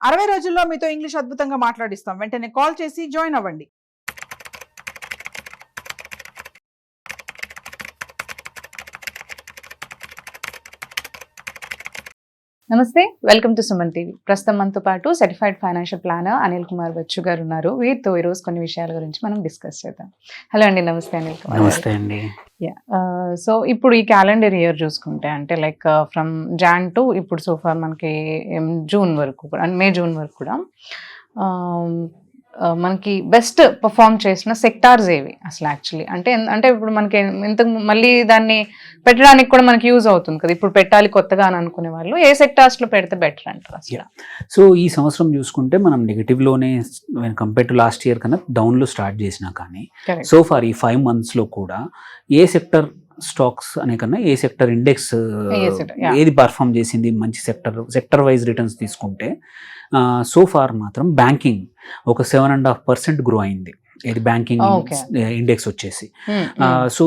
60 రోజుల్లో మీతో ఇంగ్లీష్ అద్భుతంగా మాట్లాడిస్తాం. వెంటనే కాల్ చేసి జాయిన్ అవ్వండి. నమస్తే, వెల్కమ్ టు సుమన్ టీవీ. ప్రస్తుతం మనతో పాటు certified financial planner Anil Kumar Bachchu గారు ఉన్నారు. వీరితో ఈరోజు కొన్ని విషయాల గురించి మనం డిస్కస్ చేద్దాం. హలో అండి, నమస్తే అనిల్ కుమార్. నమస్తే అండి. సో ఇప్పుడు ఈ క్యాలెండర్ ఇయర్ చూసుకుంటే అంటే లైక్ ఫ్రమ్ జాన్ టు ఇప్పుడు సోఫార్ మనకి జూన్ వరకు కూడా, మే జూన్ వరకు కూడా మనకి బెస్ట్ పర్ఫామ్ చేసిన సెక్టార్స్ ఏవి అసలు యాక్చువల్లీ అంటే ఇప్పుడు మనకి ఇంతకు మళ్ళీ దాన్ని పెట్టడానికి కూడా మనకి యూజ్ అవుతుంది కదా, ఇప్పుడు పెట్టాలి కొత్తగా అని అనుకునే వాళ్ళు ఏ సెక్టార్స్ లో పెడితే బెటర్ అంటారు అసలు? సో ఈ సంవత్సరం చూసుకుంటే మనం నెగిటివ్ లోనే కంపేర్ టు లాస్ట్ ఇయర్ కన్నా డౌన్ లో స్టార్ట్ చేసినా కానీ సో ఫార్ ఈ 5 months లో కూడా ఏ సెక్టర్ స్టాక్స్ అనే కన్నా ఏ సెక్టర్ ఇండెక్స్ ఏది పర్ఫామ్ చేసింది మంచి సెక్టర్ వైజ్ రిటర్న్స్ తీసుకుంటే సో ఫార్ మాత్రం బ్యాంకింగ్ ఒక 7.5% గ్రో అయింది. ఇది బ్యాంకింగ్ ఇండెక్స్ వచ్చేసి. సో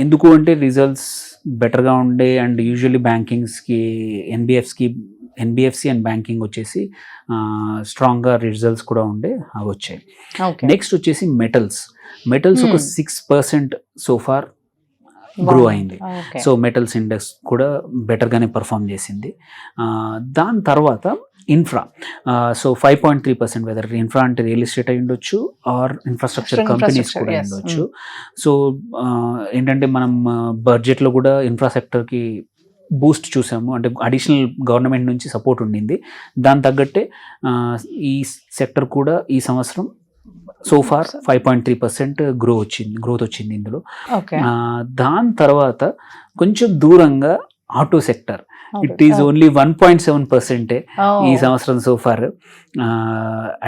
ఎందుకు అంటే రిజల్ట్స్ బెటర్గా ఉండే అండ్ యూజువల్లీ బ్యాంకింగ్స్కి ఎన్బిఎఫ్సి అండ్ బ్యాంకింగ్ వచ్చేసి స్ట్రాంగ్గా రిజల్ట్స్ కూడా ఉండే అవి వచ్చాయి. నెక్స్ట్ వచ్చేసి మెటల్స్ ఒక 6% సో ఫార్ గ్రో అయింది. సో మెటల్స్ ఇండెక్స్ కూడా బెటర్గానే పర్ఫామ్ చేసింది. దాని తర్వాత ఇన్ఫ్రా సో 5.3%, వెదర్ ఇన్ఫ్రా అంటే రియల్ ఎస్టేట్ అయి ఉండొచ్చు ఆర్ ఇన్ఫ్రాస్ట్రక్చర్ కంపెనీస్ కూడా అయి ఉండొచ్చు. సో ఏంటంటే మనం బడ్జెట్లో కూడా ఇన్ఫ్రా సెక్టర్కి బూస్ట్ చూసాము, అంటే అడిషనల్ గవర్నమెంట్ నుంచి సపోర్ట్ ఉండింది. దాని తగ్గట్టే ఈ సెక్టర్ కూడా ఈ సంవత్సరం సో ఫార్ 5.3% గ్రోత్ వచ్చింది ఇందులో. దాని తర్వాత కొంచెం దూరంగా auto sector, it is only 1.7% ఈ సంవత్సరం so far.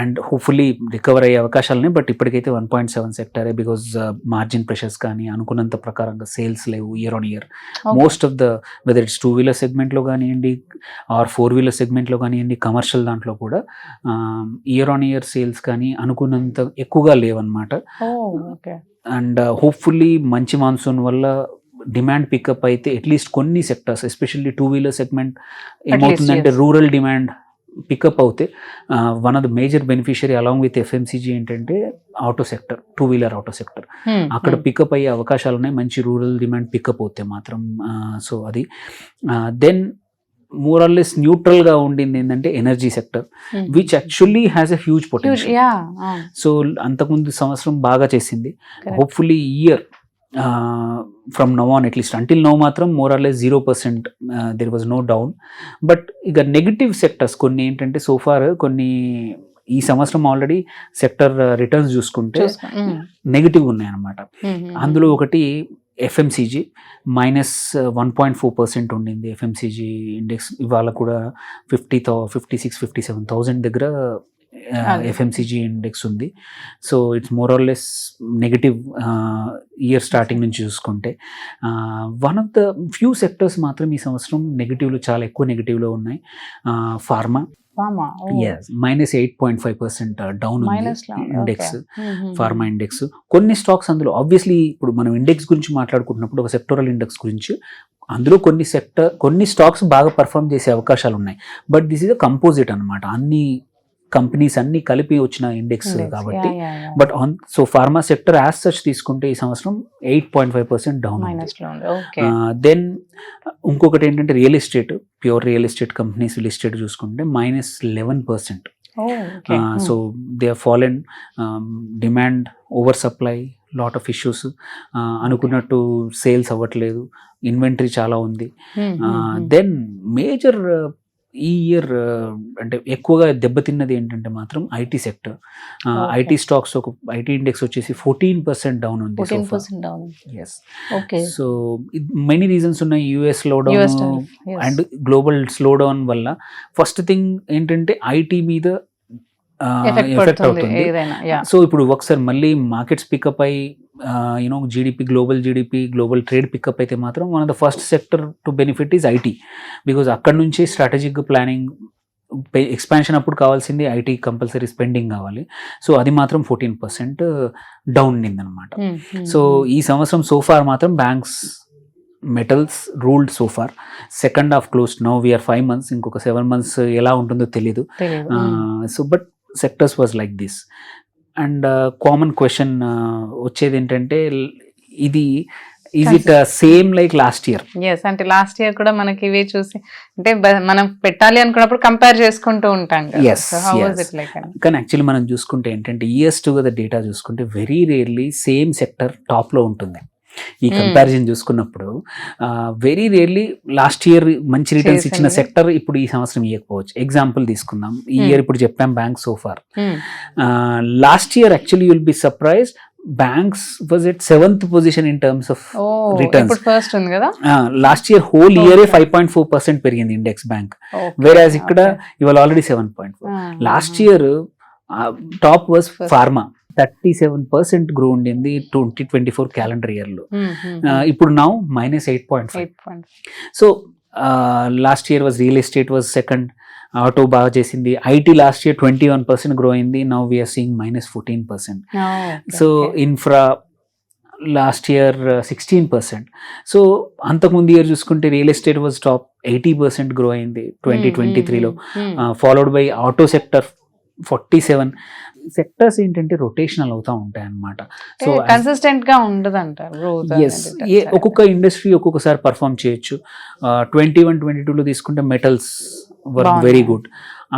And hopefully recover అయ్యే అవకాశాలనే, బట్ ఇప్పటికైతే 1.7 సెక్టరే, బికాజ్ మార్జిన్ ప్రెషర్స్ కానీ అనుకున్నంత ప్రకారంగా సేల్స్ లేవు year on year. Most of the whether it's 2-wheeler సెగ్మెంట్లో కానివ్వండి ఆర్ 4-wheeler సెగ్మెంట్లో కానివ్వండి, కమర్షియల్ దాంట్లో కూడా ఇయర్ ఆన్ ఇయర్ సేల్స్ కానీ అనుకున్నంత ఎక్కువగా లేవన్నమాట. అండ్ హోప్ఫుల్లీ మంచి మాన్సూన్ వల్ల డిమాండ్ పికప్ అయితే అట్లీస్ట్ కొన్ని సెక్టర్స్, ఎస్పెషల్లీ 2-wheeler సెగ్మెంట్ ఏమవుతుందంటే రూరల్ డిమాండ్ పికప్ అవుతే one of the major beneficiary along with FMCG ఏంటంటే auto sector, 2-wheeler auto sector అక్కడ పికప్ అయ్యే అవకాశాలు ఉన్నాయి మంచి రూరల్ డిమాండ్ పికప్ అవుతే మాత్రం. సో అది then more or less neutral గా ఉండింది ఏంటంటే energy sector, which actually has a huge potential. So అంతకుముందు సంవత్సరం బాగా చేసింది. Hopefully year from now on, at least until now matram more or less 0%, there was no down. But iga negative sectors konni entante so far konni ఈ సంవత్సరం already sector returns చూసుకుంటే negative ఉన్నాయి అన్నమాట. అందులో ఒకటి ఎఫ్ఎంసీజీ -1.4% ఉండింది. FMCG index ఇవాళ కూడా 56,000-57,000 దగ్గర ఎఫ్ఎంసీజీ ఇండెక్స్ ఉంది. So it's more or less negative year starting నుంచి చూసుకుంటే. One of the few sectors మాత్రం ఈ సంవత్సరం నెగిటివ్లో, చాలా ఎక్కువ నెగిటివ్లో ఉన్నాయి. ఫార్మా -8.5% డౌన్ ఉంది ఇండెక్స్, ఫార్మా ఇండెక్స్. కొన్ని స్టాక్స్ అందులో ఆబ్వియస్లీ ఇప్పుడు మనం ఇండెక్స్ గురించి మాట్లాడుకుంటున్నప్పుడు ఒక సెక్టోరల్ ఇండెక్స్ గురించి, అందులో కొన్ని స్టాక్స్ బాగా పర్ఫామ్ చేసే అవకాశాలు ఉన్నాయి. But this is a composite అనమాట, అన్ని కంపెనీస్ అన్ని కలిపి వచ్చిన ఇండెక్స్ కాబట్టి. But so pharma sector as such తీసుకుంటే ఈ సంవత్సరం 8.5% డౌన్. దెన్ ఇంకొకటి ఏంటంటే real estate, pure real estate companies listed చూసుకుంటే -11%. So they are fallen, demand over supply, lot of issues, అనుకున్నట్టు సేల్స్ అవ్వట్లేదు, ఇన్వెంటరీ చాలా ఉంది. దెన్ మేజర్ ఈ ఇయర్ అంటే ఎక్కువగా దెబ్బతిన్నది ఏంటంటే మాత్రం ఐటీ సెక్టర్. ఐటీ స్టాక్స్, ఒక ఐటీ ఇండెక్స్ వచ్చేసి 14% డౌన్ ఉంది. సో మెనీ రీజన్స్ ఉన్నాయి. US slow down and global slow down వల్ల ఫస్ట్ థింగ్ ఏంటంటే ఐటీ మీద ఎఫెక్ట్ అవుతుంది. సో ఇప్పుడు ఒకసారి మళ్ళీ మార్కెట్స్ పికప్ అయ్యి జీడిపి, గ్లోబల్ ట్రేడ్ పికప్ అయితే మాత్రం one of the first sector to benefit is IT. Because అక్కడ నుంచి స్ట్రాటజిక్ ప్లానింగ్, ఎక్స్పాన్షన్ అప్పుడు కావాల్సింది ఐటీ కంపల్సరీ స్పెండింగ్ కావాలి. సో అది మాత్రం 14% డౌన్ నిందనమాట. సో ఈ సంవత్సరం సోఫార్ మాత్రం banks metals ruled so far. Second half close, now we are 5 months, ఇంకొక 7 months ఎలా ఉంటుందో తెలీదు. So but sectors was like this. And common question వచ్చేది ఏంటంటే, ఇది is it same like last year? Yes, అంటే లాస్ట్ ఇయర్ కూడా మనకి ఇవే చూసి అంటే మనం పెట్టాలి అనుకున్నప్పుడు కంపేర్ చేసుకుంటూ ఉంటాం. Yes, yes. కానీ యాక్చువల్లీ మనం చూసుకుంటే ఏంటంటే, ఇయర్స్ టుగెదర్ డేటా చూసుకుంటే very rarely same sector top లో ఉంటుంది. ఈ కంపారిజన్ చూసుకున్నప్పుడు వెరీ రేర్లీ లాస్ట్ ఇయర్ మంచి రిటర్న్స్ ఇచ్చిన సెక్టర్ ఇప్పుడు ఈ సంవత్సరం ఇవ్వకపోవచ్చు. ఎగ్జాంపుల్ తీసుకుందాం, ఈ ఇయర్ ఇప్పుడు చెప్పాం bank so far. Last year actually you'll be surprised, banks was at 7th position in terms of returns. First ఉంది కదా, last year whole year 5.4% పెరిగింది ఇండెక్స్ బ్యాంక్, whereas ఇక్కడ ఇవాళ already 7.4. Last year top was pharma, 37% grow ఉండింది 2024 calendar year లో. ఇప్పుడు now -8.5. So last year was real estate was second, auto బాగా చేసింది, ఐటీ లాస్ట్ ఇయర్ 21% గ్రో అయింది, now we're seeing -14%. So infra last year 16%. So అంతకుముందు year చూసుకుంటే real estate was top, 80% grow అయింది 2023లో, followed by auto sector 47. Sectors ఏంటంటే rotational అవుతా ఉంటాయి అన్నమాట. సో కన్సిస్టెంట్ గా ఉండదంటారు. ఒక్కొక్క ఇండస్ట్రీ ఒక్కొక్కసారి పర్ఫామ్ చేయొచ్చు. 21-22లో తీసుకుంటే మెటల్స్ వర్ వెరీ గుడ్,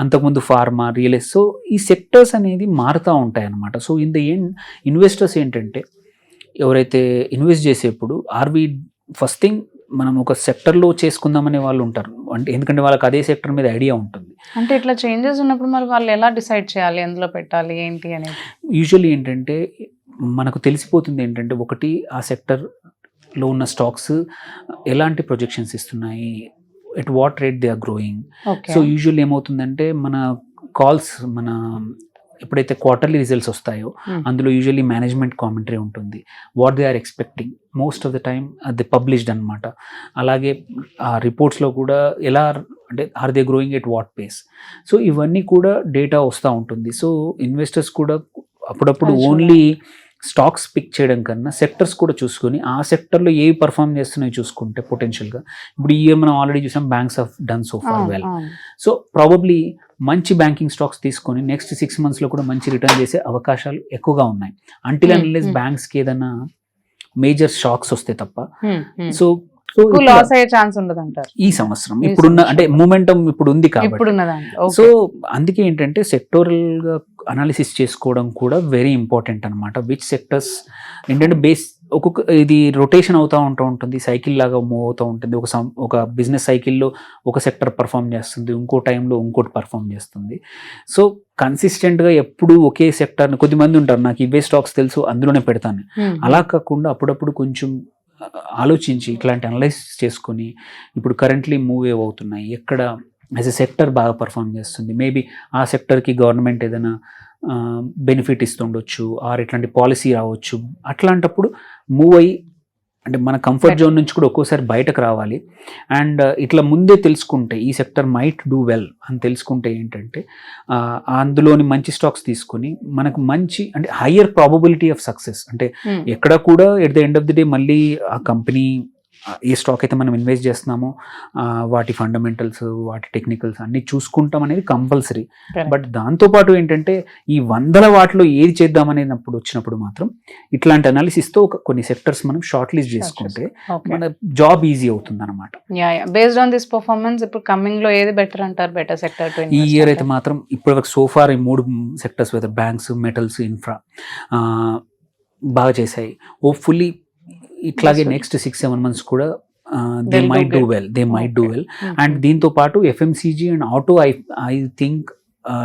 అంతకుముందు ఫార్మా, రియల్ ఎస్టేట్. సో ఈ సెక్టర్స్ అనేది మారుతూ ఉంటాయి అన్నమాట. So in the end investors ఏంటంటే, ఎవరైతే ఇన్వెస్ట్ చేసేప్పుడు ఆర్వి ఫస్ట్ థింగ్ మనం ఒక సెక్టర్లో చేసుకుందామనే వాళ్ళు ఉంటారు, అంటే ఎందుకంటే వాళ్ళకి అదే సెక్టర్ మీద ఐడియా ఉంటుంది. అంటే ఇట్లా చేంజెస్ ఉన్నప్పుడు మరి వాళ్ళు ఎలా డిసైడ్ చేయాలి ఎందులో పెట్టాలి ఏంటి అనేది? యూజువల్లీ ఏంటంటే మనకు తెలిసిపోతుంది ఏంటంటే, ఒకటి ఆ సెక్టర్లో ఉన్న స్టాక్స్ ఎలాంటి ప్రొజెక్షన్స్ ఇస్తున్నాయి, at what rate they are growing. So usually ఏమవుతుందంటే, మన కాల్స్ ఎప్పుడైతే క్వార్టర్లీ రిజల్ట్స్ వస్తాయో అందులో యూజువల్లీ మేనేజ్మెంట్ కామెంటరీ ఉంటుంది, what they are expecting, most of the time అది పబ్లిష్డ్ అనమాట. అలాగే ఆ రిపోర్ట్స్లో కూడా ఎలా అంటే are they growing at what pace. So ఇవన్నీ కూడా డేటా వస్తూ ఉంటుంది. సో ఇన్వెస్టర్స్ కూడా అప్పుడప్పుడు ఓన్లీ స్టాక్స్ పిక్ చేయడం కన్నా సెక్టర్స్ కూడా చూసుకొని ఆ సెక్టర్లో ఏవి పర్ఫామ్ చేస్తున్నాయో చూసుకుంటే పొటెన్షియల్గా, ఇప్పుడు ఈ ఇయర్ మనం ఆల్రెడీ చూసాం banks have done so far well. So probably మంచి బ్యాంకింగ్ స్టాక్స్ తీసుకొని నెక్స్ట్ 6 monthsలో కూడా మంచి రిటర్న్ చేసే అవకాశాలు ఎక్కువగా ఉన్నాయి, అంటిల్ అన్లెస్ బ్యాంక్స్కి ఏదైనా మేజర్ షాక్స్ వస్తే తప్ప. సో లాస్ అయ్యే ఛాన్స్ ఉండదు అంటారు ఈ సంవత్సరం. ఇప్పుడున్న అంటే మూమెంటం ఇప్పుడు ఉంది కాబట్టి. సో అందుకే ఏంటంటే సెక్టోరల్ గా అనాలిసిస్ చేసుకోవడం కూడా వెరీ ఇంపార్టెంట్ అనమాట. విచ్ సెక్టర్స్ ఏంటంటే బేస్ ఒక్కొక్క ఇది రొటేషన్ అవుతూ ఉంటుంది, సైకిల్ లాగా మూవ్ అవుతూ ఉంటుంది. ఒక బిజినెస్ సైకిల్లో ఒక సెక్టర్ పర్ఫామ్ చేస్తుంది, ఇంకో టైంలో ఇంకోటి పర్ఫామ్ చేస్తుంది. సో కన్సిస్టెంట్గా ఎప్పుడు ఒకే సెక్టర్ని, కొద్దిమంది ఉంటారు నాకు ఇవే స్టాక్స్ తెలుసు అందులోనే పెడతాను, అలా కాకుండా అప్పుడప్పుడు కొంచెం ఆలోచించి ఇట్లాంటి అనలైసిస్ చేసుకొని ఇప్పుడు కరెంట్లీ మూవ్ అవుతున్నాయి, ఎక్కడ యాజ్ ఎ సెక్టర్ బాగా పర్ఫామ్ చేస్తుంది, మేబీ ఆ సెక్టర్కి గవర్నమెంట్ ఏదైనా బెనిఫిట్ ఇస్తుండొచ్చు, ఆర్ ఇట్లాంటి పాలసీ రావచ్చు. అట్లాంటప్పుడు మూవ్ అయ్యి అంటే మన కంఫర్ట్ జోన్ నుంచి కూడా ఒక్కోసారి బయటకు రావాలి. అండ్ ఇట్లా ముందే తెలుసుకుంటే ఈ సెక్టర్ మైట్ డూ వెల్ అని తెలుసుకుంటే ఏంటంటే అందులోని మంచి స్టాక్స్ తీసుకొని మనకు మంచి అంటే హయ్యర్ ప్రాబబిలిటీ ఆఫ్ సక్సెస్. అంటే ఎక్కడ కూడా at the end of the day మళ్ళీ ఆ కంపెనీ ఏ స్టాక్ అయితే మనం ఇన్వెస్ట్ చేస్తున్నామో వాటి ఫండమెంటల్స్, వాటి టెక్నికల్స్ అన్ని చూసుకుంటాం అనేది కంపల్సరీ. బట్ దాంతోపాటు ఏంటంటే ఈ 100 వాటిలో ఏది చేద్దామనేటప్పుడు వచ్చినప్పుడు మాత్రం ఇట్లాంటి అనాలిసిస్తో కొన్ని సెక్టర్స్ మనం షార్ట్ లిస్ట్ చేసుకుంటే మన జాబ్ ఈజీ అవుతుంది అనమాట. బేస్డ్ ఆన్ దిస్ పర్ఫార్మెన్స్ ఇప్పుడు కమింగ్ లో ఏది బెటర్ అంటారు, బెటర్ సెక్టర్ ఈ ఇయర్ అయితే మాత్రం ఇప్పటివరకు సోఫార్ ఈ 3 sectors whether banks, metals, infra బాగా చేశాయి. హోప్ఫుల్లీ ఇట్లాగే నెక్స్ట్ 6-7 months కూడా they might do well. And దీంతో పాటు FMCG and auto I think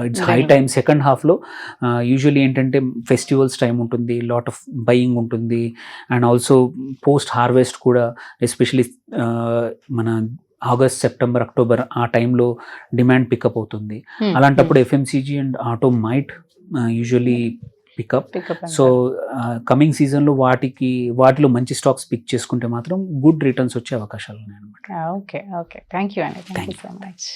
it's high time. Second హాఫ్లో యూజువల్లీ ఏంటంటే ఫెస్టివల్స్ టైం ఉంటుంది, లాట్ ఆఫ్ బయింగ్ ఉంటుంది, అండ్ ఆల్సో పోస్ట్ హార్వెస్ట్ కూడా ఎస్పెషలీ మన ఆగస్ట్, సెప్టెంబర్, అక్టోబర్ ఆ టైంలో డిమాండ్ పికప్ అవుతుంది. అలాంటప్పుడు FMCG and auto might usually pick up. So coming సీజన్లో వాటిలో మంచి స్టాక్స్ పిక్ చేసుకుంటే మాత్రం గుడ్ రిటర్న్స్ వచ్చే అవకాశాలు ఉన్నాయి అన్నమాట. ఓకే, థ్యాంక్ యూ అండి, థ్యాంక్ యూ సో మచ్.